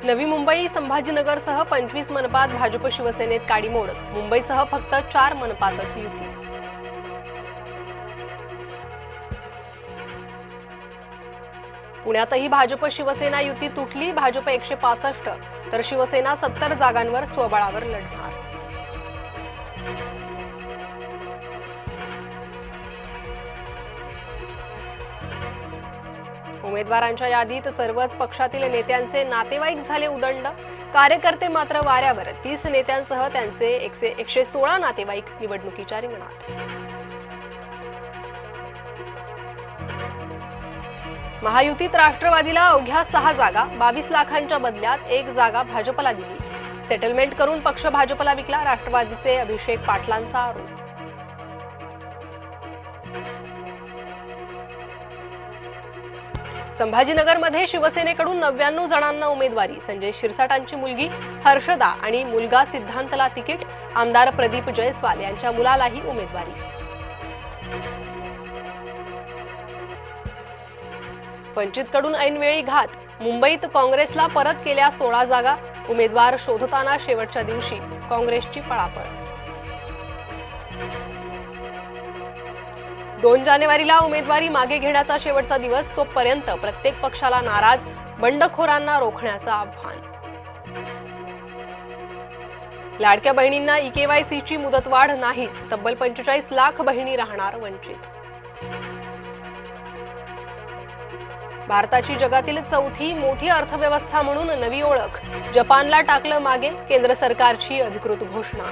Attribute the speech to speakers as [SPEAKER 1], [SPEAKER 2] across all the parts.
[SPEAKER 1] नवी मुंबई संभाजीनगरसह 25 मनपात भाजप शिवसेनेत काडीमोड। मुंबईसह फक्त 4 मनपातच युती। पुण्यातही भाजप शिवसेना युती तुटली। भाजप 165 तर शिवसेना 70 जागांवर स्वबळावर लढणार। उमेदवारांच्या यादीत सर्वच पक्षातील नेत्यांचे नातेवाईक झाले उदंड। कार्यकर्ते मात्र वाऱ्यावर। 30 नेत्यांसह त्यांचे 116 नातेवाईक निवडणुकीच्या रिंगणात। महायुतीत राष्ट्रवादीला अवघ्या 6 जागा, 22 लाखांच्या बदल्यात 1 जागा भाजपला दिली। सेटलमेंट करून पक्ष भाजपला विकला, राष्ट्रवादीचे अभिषेक पाटलांचा आरोप। संभाजीनगरमध्ये शिवसेनेकडून 99 जणांना उमेदवारी। संजय शिरसाटांची मुलगी हर्षदा आणि मुलगा सिद्धांतला तिकीट। आमदार प्रदीप जयस्वाल यांच्या मुलालाही उमेदवारी। वंचितकडून ऐनवेळी घात। मुंबईत काँग्रेसला परत केल्या 16 जागा। उमेदवार शोधताना शेवटच्या दिवशी काँग्रेसची पळापळ। 2 जानेवारीला उमेदवारी मागे घेण्याचा शेवटचा दिवस। तोपर्यंत प्रत्येक पक्षाला नाराज, बंडखोरांना रोखण्याचं आव्हान। लाडक्या बहिणींना EKYCची मुदतवाढ नाहीच। तब्बल 45 लाख बहिणी राहणार वंचित। भारताची जगातील 4थी मोठी अर्थव्यवस्था म्हणून नवी ओळख। जपानला टाकलं मागे, केंद्र सरकारची अधिकृत घोषणा।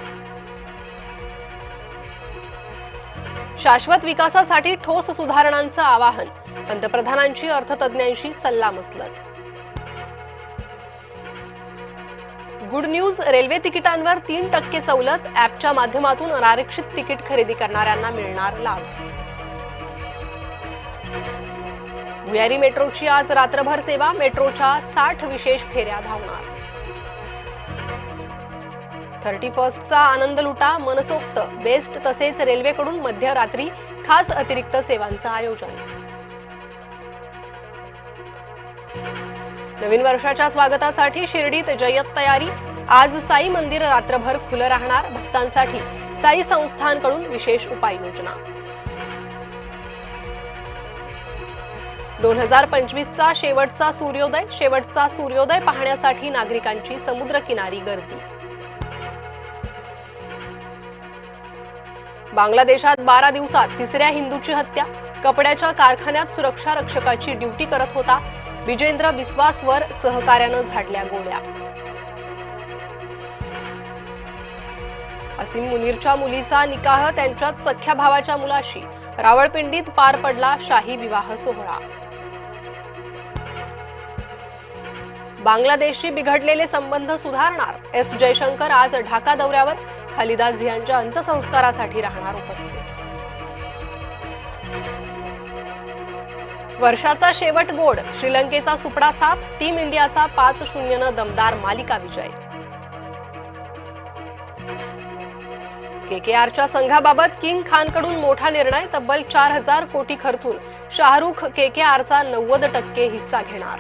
[SPEAKER 1] शाश्वत विकासासाठी ठोस सुधारणांचं आवाहन। पंतप्रधानांची अर्थतज्ञांशी सल्लामसलत। गुड न्यूज, रेल्वे तिकिटांवर 3% सवलत। ॲपच्या माध्यमातून अनारक्षित तिकीट खरेदी करणाऱ्यांना मिळणार लाभ। भुयारी मेट्रोची आज रात्रभर सेवा। मेट्रोच्या 60 विशेष फेऱ्या धावणार। 31चा आनंद लुटा, मनसोक्त बेस्ट तसेच रेल्वेकडून मध्यरात्री खास अतिरिक्त सेवांचं आयोजन। नवीन वर्षाच्या स्वागतासाठी शिर्डीत जय्यत तयारी। आज साई मंदिर रात्रभर खुलं राहणार। भक्तांसाठी साई संस्थानकडून विशेष उपाययोजना। 2025चा शेवटचा सूर्योदय पाहण्यासाठी नागरिकांची समुद्रकिनारी गर्दी। बांगलादेशात 12 दिवसात 3ऱ्या हिंदूची हत्या। कपड्याच्या कारखान्यात सुरक्षा रक्षकाची ड्युटी करत होता। विजेंद्र बिस्वासवर सहकार्यानं झाडल्या गोळ्या। असीम मुनीरच्या मुलीचा निकाह त्यांच्याच सख्या भावाच्या मुलाशी। रावळपिंडीत पार पडला शाही विवाह सोहळा। बांगलादेशशी बिघडलेले संबंध सुधारणार। एस जयशंकर आज ढाका दौऱ्यावर। खालिदा झियांच्या अंत्यसंस्कारासाठी राहणार उपस्थित। वर्षाचा शेवट गोड। श्रीलंकेचा सुपडा साफ। टीम इंडियाचा 5-0 दमदार मालिका विजय। KKRच्या संघाबाबत किंग खानकडून मोठा निर्णय। तब्बल 4000 कोटी खर्चून शाहरुख KKRचा 90% हिस्सा घेणार।